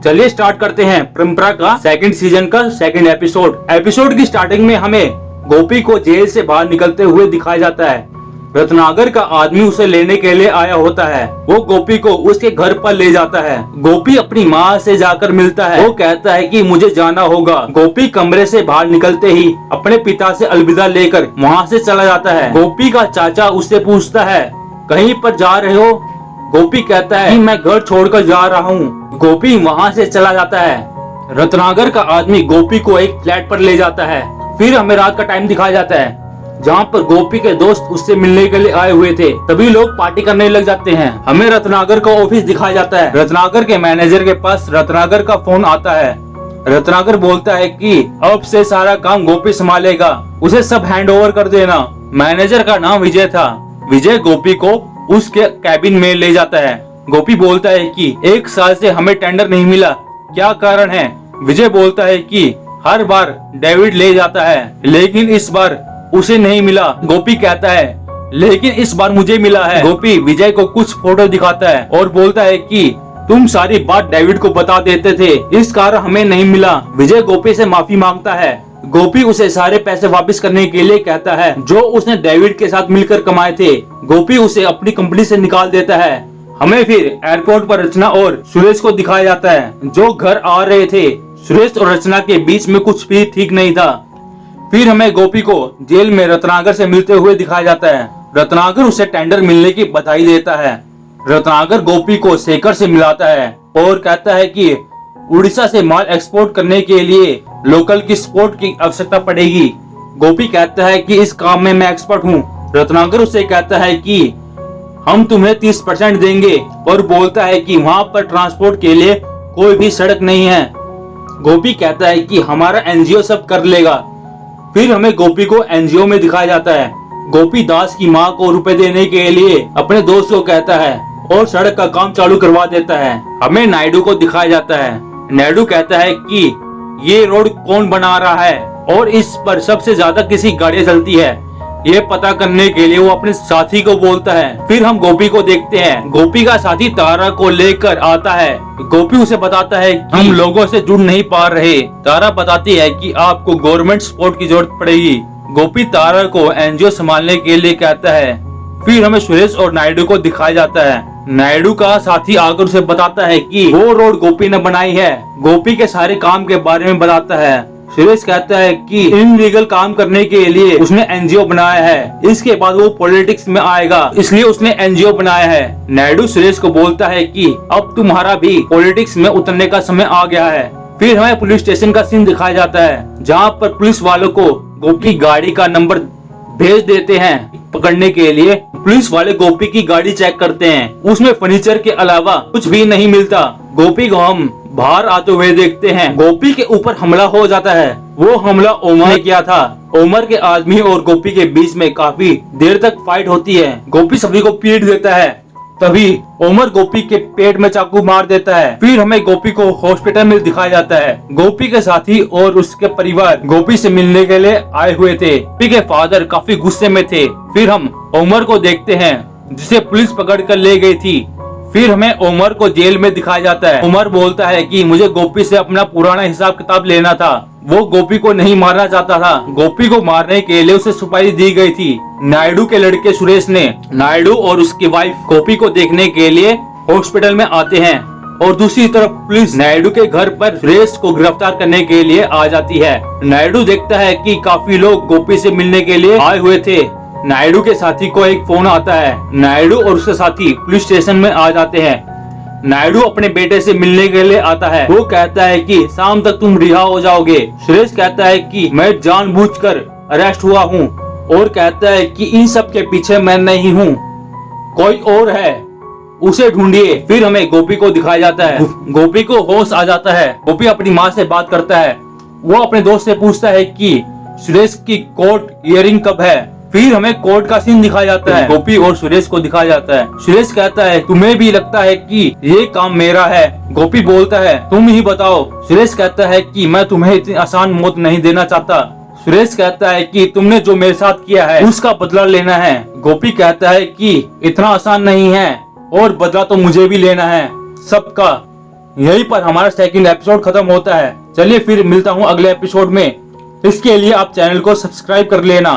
चलिए स्टार्ट करते हैं परंपरा का सेकंड सीजन का सेकंड एपिसोड की स्टार्टिंग में हमें गोपी को जेल से बाहर निकलते हुए दिखाया जाता है। रत्नाकर का आदमी उसे लेने के लिए आया होता है। वो गोपी को उसके घर पर ले जाता है। गोपी अपनी माँ से जाकर मिलता है। वो कहता है कि मुझे जाना होगा। गोपी कमरे से बाहर निकलते ही अपने पिता से अलविदा लेकर वहाँ से चला जाता है। गोपी का चाचा उससे पूछता है, कहीं पर जा रहे हो? गोपी कहता है कि मैं घर छोड़कर जा रहा हूँ। गोपी वहाँ से चला जाता है। रत्नाकर का आदमी गोपी को एक फ्लैट पर ले जाता है। फिर हमें रात का टाइम दिखाया जाता है, जहाँ पर गोपी के दोस्त उससे मिलने के लिए आए हुए थे। तभी लोग पार्टी करने लग जाते हैं। हमें रत्नाकर का ऑफिस दिखाया जाता है। रत्नाकर के मैनेजर के पास रत्नाकर का फोन आता है। रत्नाकर बोलता है कि अब से सारा काम गोपी संभालेगा, उसे सब हैंड ओवर कर देना। मैनेजर का नाम विजय था। विजय गोपी को उसके कैबिन में ले जाता है। गोपी बोलता है कि 1 साल से हमें टेंडर नहीं मिला, क्या कारण है? विजय बोलता है कि हर बार डेविड ले जाता है, लेकिन इस बार उसे नहीं मिला। गोपी कहता है लेकिन इस बार मुझे मिला है। गोपी विजय को कुछ फोटो दिखाता है और बोलता है कि तुम सारी बात डेविड को बता देते थे, इस कारण हमें नहीं मिला। विजय गोपी से माफी मांगता है। गोपी उसे सारे पैसे वापस करने के लिए कहता है जो उसने डेविड के साथ मिलकर कमाए थे। गोपी उसे अपनी कंपनी से निकाल देता है। हमें फिर एयरपोर्ट पर रचना और सुरेश को दिखाया जाता है जो घर आ रहे थे। सुरेश और रचना के बीच में कुछ भी ठीक नहीं था। फिर हमें गोपी को जेल में रत्नाकर से मिलते हुए दिखाया जाता है। रत्नाकर उसे टेंडर मिलने की बधाई देता है। रत्नाकर गोपी को शेखर से मिलाता है और कहता है कि उड़ीसा से माल एक्सपोर्ट करने के लिए लोकल की सपोर्ट की आवश्यकता पड़ेगी। गोपी कहता है कि इस काम में मैं एक्सपर्ट हूँ। रत्नाकर उसे कहता है कि हम तुम्हें 30% देंगे और बोलता है कि वहाँ पर ट्रांसपोर्ट के लिए कोई भी सड़क नहीं है। गोपी कहता है कि हमारा एनजीओ सब कर लेगा। फिर हमें गोपी को एनजीओ में दिखाया जाता है। गोपी दास की माँ को रुपए देने के लिए अपने दोस्त को कहता है और सड़क का काम चालू करवा देता है। हमें नायडू को दिखाया जाता है। नायडू कहता है कि ये रोड कौन बना रहा है और इस पर सबसे ज्यादा किसी गाड़ियाँ चलती है, ये पता करने के लिए वो अपने साथी को बोलता है। फिर हम गोपी को देखते हैं। गोपी का साथी तारा को लेकर आता है। गोपी उसे बताता है कि हम लोगों से जुड़ नहीं पा रहे। तारा बताती है कि आपको गवर्नमेंट सपोर्ट की जरूरत पड़ेगी। गोपी तारा को एनजीओ संभालने के लिए कहता है। फिर हमें सुरेश और नायडू को दिखाया जाता है। नायडू का साथी आकर उसे बताता है कि वो रोड गोपी ने बनाई है। गोपी के सारे काम के बारे में बताता है। सुरेश कहता है कि इनलीगल काम करने के लिए उसने एनजीओ बनाया है, इसके बाद वो पॉलिटिक्स में आएगा, इसलिए उसने एनजीओ बनाया है। नायडू सुरेश को बोलता है कि अब तुम्हारा भी पॉलिटिक्स में उतरने का समय आ गया है। फिर हमें पुलिस स्टेशन का सीन दिखाया जाता है, जहाँ पर पुलिस वालों को गोपी गाड़ी का नंबर भेज देते हैं पकड़ने के लिए। पुलिस वाले गोपी की गाड़ी चेक करते हैं, उसमें फर्नीचर के अलावा कुछ भी नहीं मिलता। गोपी को हम बाहर आते हुए देखते हैं। गोपी के ऊपर हमला हो जाता है। वो हमला ओमर ने किया था। ओमर के आदमी और गोपी के बीच में काफी देर तक फाइट होती है। गोपी सभी को पीट देता है। तभी ओमर गोपी के पेट में चाकू मार देता है। फिर हमें गोपी को हॉस्पिटल में दिखाया जाता है। गोपी के साथी और उसके परिवार गोपी से मिलने के लिए आए हुए थे। गोपी के फादर काफी गुस्से में थे। फिर हम ओमर को देखते हैं जिसे पुलिस पकड़ कर ले गई थी। फिर हमें ओमर को जेल में दिखाया जाता है। ओमर बोलता है कि मुझे गोपी से अपना पुराना हिसाब किताब लेना था। वो गोपी को नहीं मारना चाहता था। गोपी को मारने के लिए उसे सुपारी दी गई थी। नायडू के लड़के सुरेश ने नायडू और उसकी वाइफ गोपी को देखने के लिए हॉस्पिटल में आते हैं और दूसरी तरफ पुलिस नायडू के घर पर सुरेश को गिरफ्तार करने के लिए आ जाती है। नायडू देखता है कि काफी लोग गोपी से मिलने के लिए आए हुए थे। नायडू के साथी को एक फोन आता है। नायडू और उसके साथी पुलिस स्टेशन में आ जाते हैं। नायडू अपने बेटे से मिलने के लिए आता है। वो कहता है कि शाम तक तुम रिहा हो जाओगे। सुरेश कहता है कि मैं जानबूझकर अरेस्ट हुआ हूँ और कहता है कि इन सब के पीछे मैं नहीं हूँ, कोई और है, उसे ढूंढिए। फिर हमें गोपी को दिखाया जाता है। गोपी को होश आ जाता है। गोपी अपनी माँ से बात करता है। वो अपने दोस्त से पूछता है कि सुरेश की कोर्ट हियरिंग कब है। फिर हमें कोर्ट का सीन दिखाया जाता है। गोपी और सुरेश को दिखाया जाता है। सुरेश कहता है तुम्हें भी लगता है कि ये काम मेरा है? गोपी बोलता है तुम ही बताओ। सुरेश कहता है कि मैं तुम्हें इतनी आसान मौत नहीं देना चाहता। सुरेश कहता है कि तुमने जो मेरे साथ किया है उसका बदला लेना है। गोपी कहता है कि इतना आसान नहीं है और बदला तो मुझे भी लेना है सबका। यहीं पर हमारा सेकंड एपिसोड खत्म होता है। चलिए फिर मिलता हूँ अगले एपिसोड में। इसके लिए आप चैनल को सब्सक्राइब कर लेना।